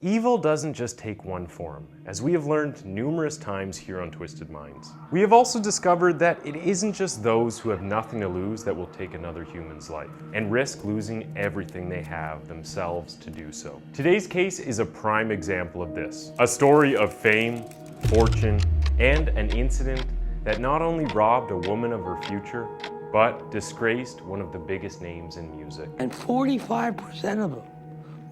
Evil doesn't just take one form, as we have learned numerous times here on Twisted Minds. We have also discovered that it isn't just those who have nothing to lose that will take another human's life, and risk losing everything they have themselves to do so. Today's case is a prime example of this. A story of fame, fortune, and an incident that not only robbed a woman of her future, but disgraced one of the biggest names in music. And 45% of them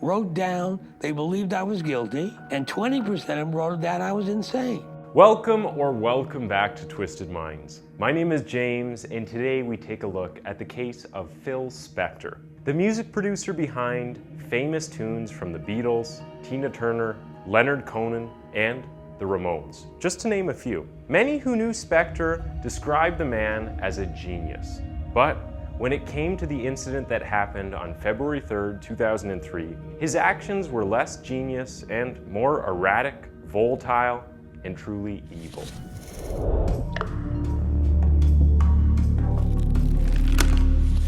wrote down they believed I was guilty, and 20% of them wrote down I was insane. Welcome back to Twisted Minds. My name is James, and today we take a look at the case of Phil Spector, the music producer behind famous tunes from the Beatles, Tina Turner, Leonard Cohen, and the Ramones, just to name a few. Many who knew Spector described the man as a genius, but when it came to the incident that happened on February 3rd, 2003, his actions were less genius and more erratic, volatile, and truly evil.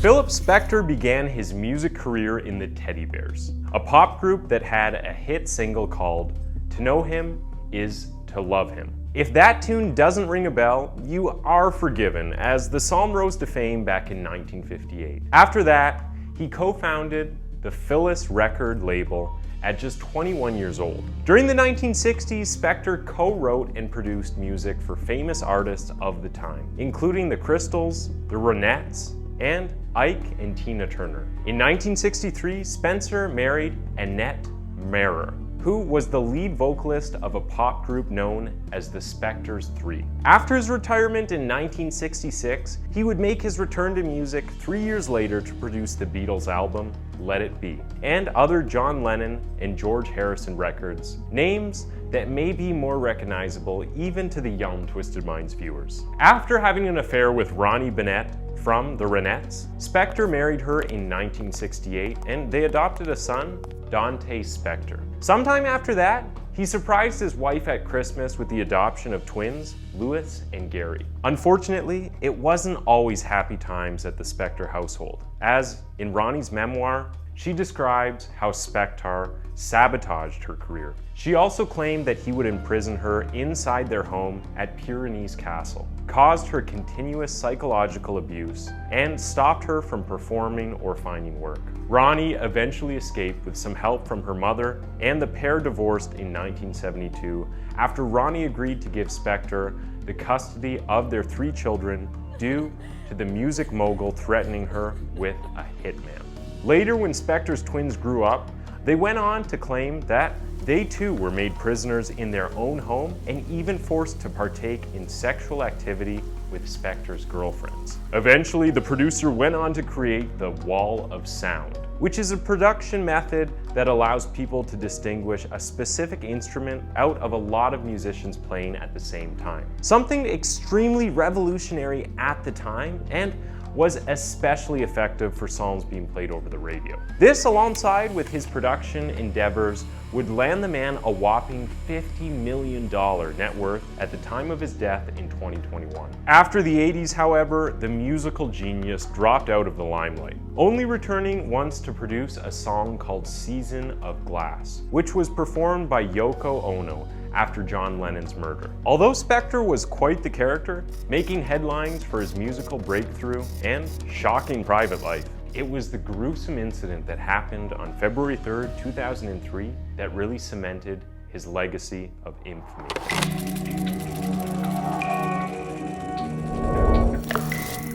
Philip Spector began his music career in the Teddy Bears, a pop group that had a hit single called "To Know Him Is to Love Him." If that tune doesn't ring a bell, you are forgiven, as the song rose to fame back in 1958. After that, he co-founded the Phyllis record label at just 21 years old. During the 1960s, Spector co-wrote and produced music for famous artists of the time, including the Crystals, the Ronettes, and Ike and Tina Turner. In 1963, Spencer married Annette Marer, who was the lead vocalist of a pop group known as the Spectors 3. After his retirement in 1966, he would make his return to music 3 years later to produce the Beatles album, Let It Be, and other John Lennon and George Harrison records, names that may be more recognizable even to the young Twisted Minds viewers. After having an affair with Ronnie Bennett from the Ronettes, Spector married her in 1968, and they adopted a son, Dante Spector. Sometime after that, he surprised his wife at Christmas with the adoption of twins, Louis and Gary. Unfortunately, it wasn't always happy times at the Spector household, as in Ronnie's memoir, she describes how Spector sabotaged her career. She also claimed that he would imprison her inside their home at Pyrenees Castle, caused her continuous psychological abuse, and stopped her from performing or finding work. Ronnie eventually escaped with some help from her mother, and the pair divorced in 1972 after Ronnie agreed to give Spector the custody of their 3 children due to the music mogul threatening her with a hitman. Later, when Spector's twins grew up, they went on to claim that they too were made prisoners in their own home and even forced to partake in sexual activity with Spector's girlfriends. Eventually, the producer went on to create the Wall of Sound, which is a production method that allows people to distinguish a specific instrument out of a lot of musicians playing at the same time. Something extremely revolutionary at the time, and was especially effective for songs being played over the radio. This, alongside with his production endeavors, would land the man a whopping $50 million net worth at the time of his death in 2021. After the 80s, however, the musical genius dropped out of the limelight, only returning once to produce a song called Season of Glass, which was performed by Yoko Ono after John Lennon's murder. Although Spector was quite the character, making headlines for his musical breakthrough and shocking private life, it was the gruesome incident that happened on February 3rd, 2003 that really cemented his legacy of infamy.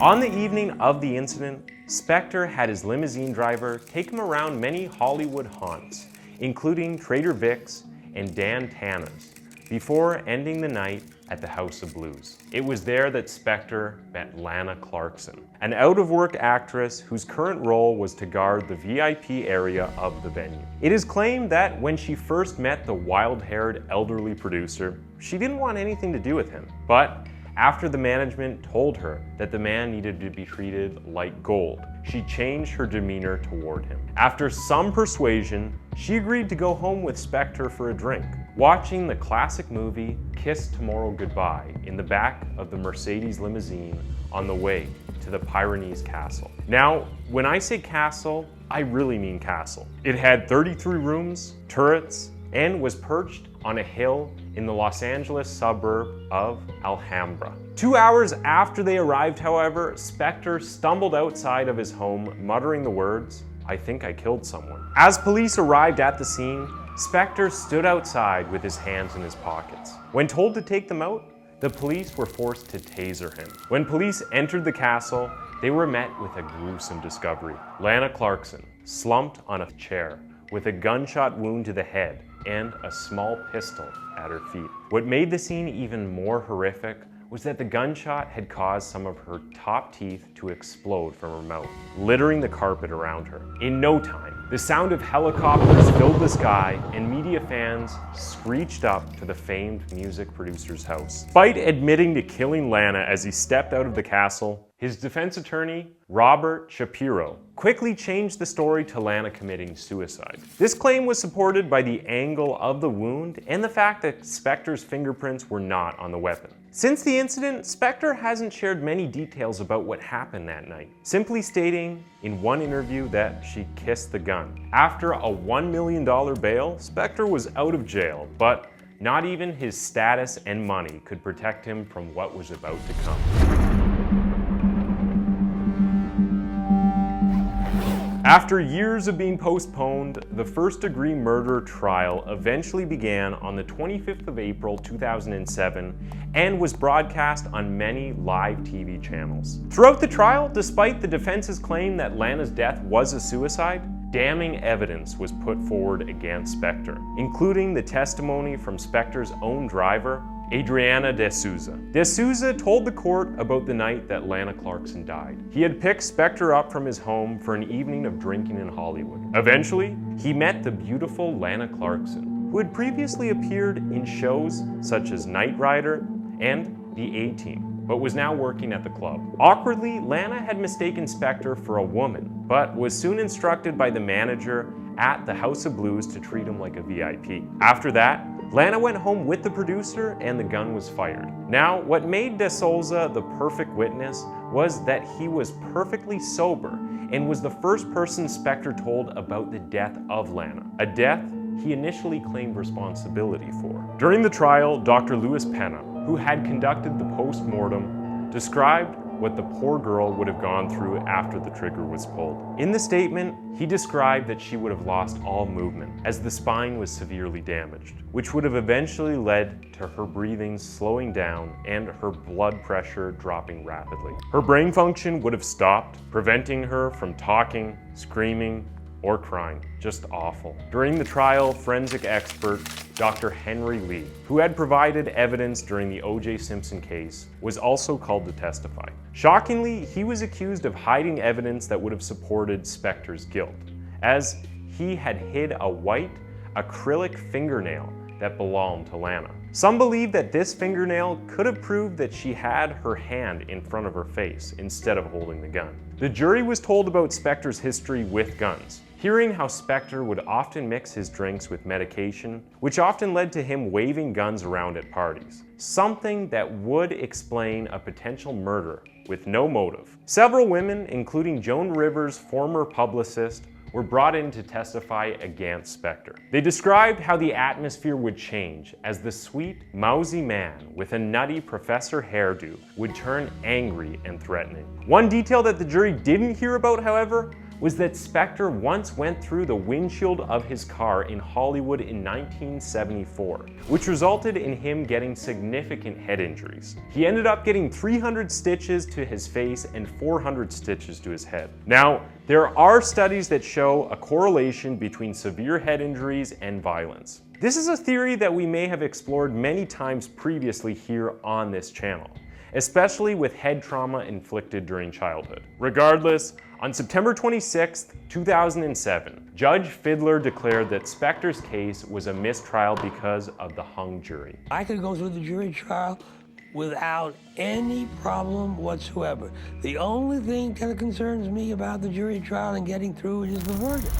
On the evening of the incident, Spector had his limousine driver take him around many Hollywood haunts, including Trader Vic's and Dan Tana's, before ending the night at the House of Blues. It was there that Spector met Lana Clarkson, an out-of-work actress whose current role was to guard the VIP area of the venue. It is claimed that when she first met the wild-haired elderly producer, she didn't want anything to do with him, but after the management told her that the man needed to be treated like gold, she changed her demeanor toward him. After some persuasion, she agreed to go home with Spector for a drink, watching the classic movie Kiss Tomorrow Goodbye in the back of the Mercedes limousine on the way to the Pyrenees Castle. Now, when I say castle, I really mean castle. It had 33 rooms, turrets, and was perched on a hill in the Los Angeles suburb of Alhambra. 2 hours after they arrived, however, Spector stumbled outside of his home, muttering the words, "I think I killed someone." As police arrived at the scene, Spector stood outside with his hands in his pockets. When told to take them out, the police were forced to taser him. When police entered the castle, they were met with a gruesome discovery. Lana Clarkson, slumped on a chair, with a gunshot wound to the head and a small pistol at her feet. What made the scene even more horrific was that the gunshot had caused some of her top teeth to explode from her mouth, littering the carpet around her. In no time, the sound of helicopters filled the sky and media fans screeched up to the famed music producer's house. Despite admitting to killing Lana as he stepped out of the castle, his defense attorney, Robert Shapiro, quickly changed the story to Lana committing suicide. This claim was supported by the angle of the wound and the fact that Spector's fingerprints were not on the weapon. Since the incident, Spector hasn't shared many details about what happened that night, simply stating in one interview that she kissed the gun. After a $1 million bail, Spector was out of jail, but not even his status and money could protect him from what was about to come. After years of being postponed, the first-degree murder trial eventually began on the 25th of April 2007 and was broadcast on many live TV channels. Throughout the trial, despite the defense's claim that Lana's death was a suicide, damning evidence was put forward against Spector, including the testimony from Spector's own driver, Adriana De Souza. De Souza told the court about the night that Lana Clarkson died. He had picked Spector up from his home for an evening of drinking in Hollywood. Eventually, he met the beautiful Lana Clarkson, who had previously appeared in shows such as Knight Rider and The A-Team, but was now working at the club. Awkwardly, Lana had mistaken Spector for a woman, but was soon instructed by the manager at the House of Blues to treat him like a VIP. After that, Lana went home with the producer and the gun was fired. Now, what made De Souza the perfect witness was that he was perfectly sober and was the first person Spector told about the death of Lana, a death he initially claimed responsibility for. During the trial, Dr. Louis Pena, who had conducted the post-mortem, described what the poor girl would have gone through after the trigger was pulled. In the statement, he described that she would have lost all movement as the spine was severely damaged, which would have eventually led to her breathing slowing down and her blood pressure dropping rapidly. Her brain function would have stopped, preventing her from talking, screaming, or crying. Just awful. During the trial, forensic expert Dr. Henry Lee, who had provided evidence during the O.J. Simpson case, was also called to testify. Shockingly, he was accused of hiding evidence that would have supported Spector's guilt, as he had hid a white acrylic fingernail that belonged to Lana. Some believe that this fingernail could have proved that she had her hand in front of her face instead of holding the gun. The jury was told about Spector's history with guns, hearing how Spector would often mix his drinks with medication, which often led to him waving guns around at parties, something that would explain a potential murder with no motive. Several women, including Joan Rivers' former publicist, were brought in to testify against Spector. They described how the atmosphere would change as the sweet, mousy man with a nutty professor hairdo would turn angry and threatening. One detail that the jury didn't hear about, however, was that Spector once went through the windshield of his car in Hollywood in 1974, which resulted in him getting significant head injuries. He ended up getting 300 stitches to his face and 400 stitches to his head. Now, there are studies that show a correlation between severe head injuries and violence. This is a theory that we may have explored many times previously here on this channel, especially with head trauma inflicted during childhood. Regardless, on September 26, 2007, Judge Fiddler declared that Spector's case was a mistrial because of the hung jury. I could go through the jury trial without any problem whatsoever. The only thing that concerns me about the jury trial and getting through it is the verdict.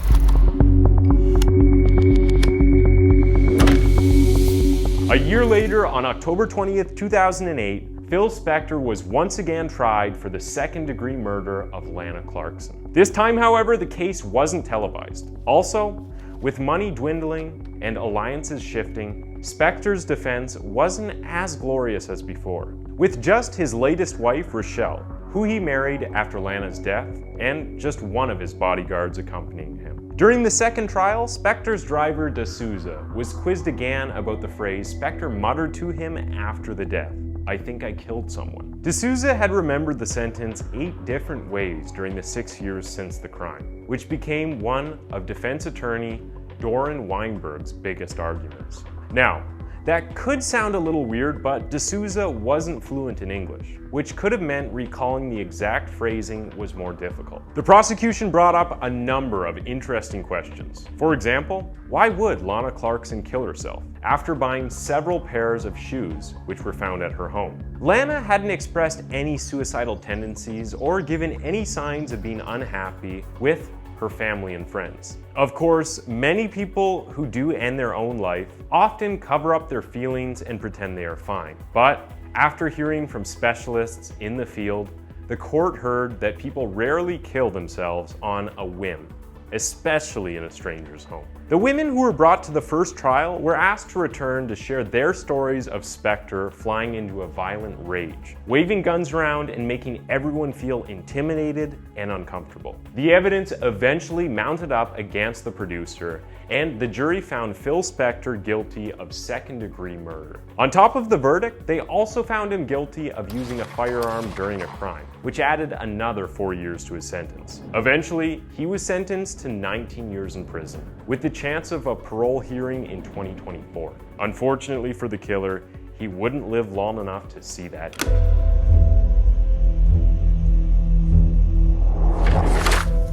A year later, on October 20th, 2008, Phil Spector was once again tried for the second-degree murder of Lana Clarkson. This time, however, the case wasn't televised. Also, with money dwindling and alliances shifting, Spector's defense wasn't as glorious as before. With just his latest wife, Rochelle, who he married after Lana's death, and just one of his bodyguards accompanying him. During the second trial, Spector's driver, D'Souza, was quizzed again about the phrase Spector muttered to him after the death: "I think I killed someone." D'Souza had remembered the sentence 8 different ways during the 6 years since the crime, which became one of defense attorney Doran Weinberg's biggest arguments. Now, that could sound a little weird, but D'Souza wasn't fluent in English, which could have meant recalling the exact phrasing was more difficult. The prosecution brought up a number of interesting questions. For example, why would Lana Clarkson kill herself after buying several pairs of shoes which were found at her home? Lana hadn't expressed any suicidal tendencies or given any signs of being unhappy with her family and friends. Of course, many people who do end their own life often cover up their feelings and pretend they are fine. But after hearing from specialists in the field, the court heard that people rarely kill themselves on a whim, especially in a stranger's home. The women who were brought to the first trial were asked to return to share their stories of Spector flying into a violent rage, waving guns around and making everyone feel intimidated and uncomfortable. The evidence eventually mounted up against the producer, and the jury found Phil Spector guilty of second-degree murder. On top of the verdict, they also found him guilty of using a firearm during a crime, which added another 4 years to his sentence. Eventually, he was sentenced to 19 years in prison, with the chance of a parole hearing in 2024. Unfortunately for the killer, he wouldn't live long enough to see that day.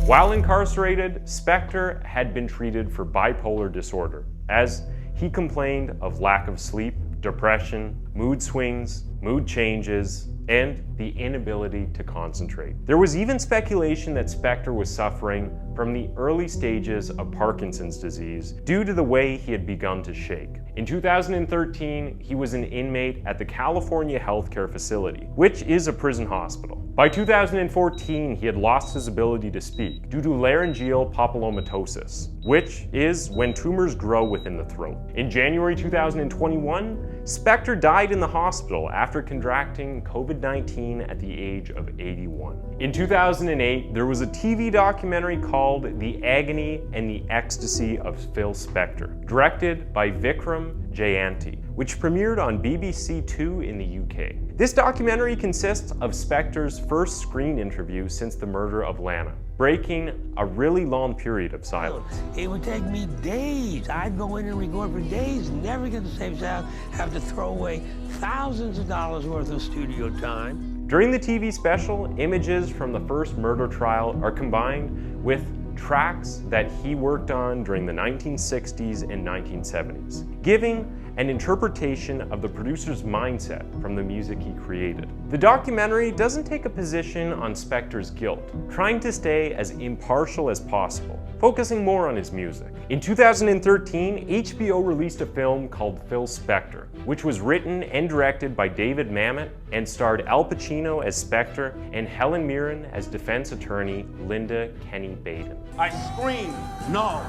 While incarcerated, Spector had been treated for bipolar disorder, as he complained of lack of sleep, depression, mood swings, mood changes, and the inability to concentrate. There was even speculation that Spector was suffering from the early stages of Parkinson's disease due to the way he had begun to shake. In 2013, he was an inmate at the California Healthcare Facility, which is a prison hospital. By 2014, he had lost his ability to speak due to laryngeal papillomatosis, which is when tumors grow within the throat. In January 2021, Spector died in the hospital after contracting COVID-19 at the age of 81. In 2008, there was a TV documentary called The Agony and the Ecstasy of Phil Spector, directed by Vikram Jayanti, which premiered on BBC Two in the UK. This documentary consists of Spector's first screen interview since the murder of Lana, breaking a really long period of silence. It would take me days. I'd go in and record for days, never get the same sound, have to throw away thousands of dollars worth of studio time. During the TV special, images from the first murder trial are combined with tracks that he worked on during the 1960s and 1970s, giving an interpretation of the producer's mindset from the music he created. The documentary doesn't take a position on Spector's guilt, trying to stay as impartial as possible, focusing more on his music. In 2013, HBO released a film called Phil Spector, which was written and directed by David Mamet and starred Al Pacino as Spector and Helen Mirren as defense attorney Linda Kenny Baden. I scream, no.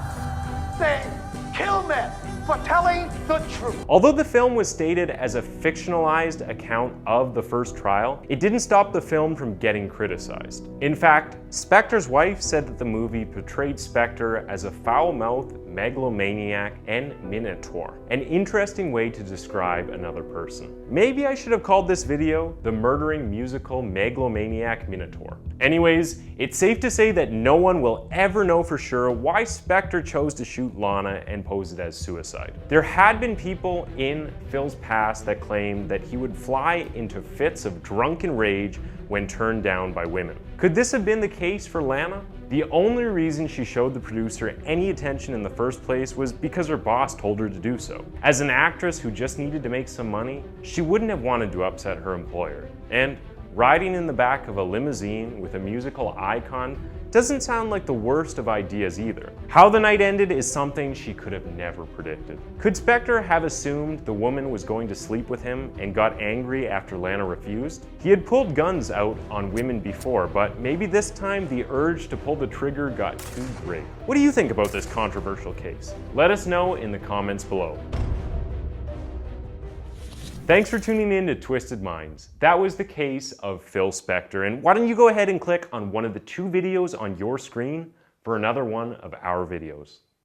They kill me for telling the truth. Although the film was stated as a fictionalized account of the first trial, it didn't stop the film from getting criticized. In fact, Spector's wife said that the movie portrayed Spector as a foul-mouthed megalomaniac and minotaur, an interesting way to describe another person. Maybe I should have called this video the murdering musical megalomaniac minotaur. Anyways, it's safe to say that no one will ever know for sure why Spector chose to shoot Lana and pose it as suicide. There had been people in Phil's past that claimed that he would fly into fits of drunken rage when turned down by women. Could this have been the case for Lana? The only reason she showed the producer any attention in the first place was because her boss told her to do so. As an actress who just needed to make some money, she wouldn't have wanted to upset her employer. And riding in the back of a limousine with a musical icon doesn't sound like the worst of ideas either. How the night ended is something she could have never predicted. Could Spector have assumed the woman was going to sleep with him and got angry after Lana refused? He had pulled guns out on women before, but maybe this time the urge to pull the trigger got too great. What do you think about this controversial case? Let us know in the comments below. Thanks for tuning in to Twisted Minds. That was the case of Phil Spector, and why don't you go ahead and click on one of the 2 videos on your screen for another one of our videos.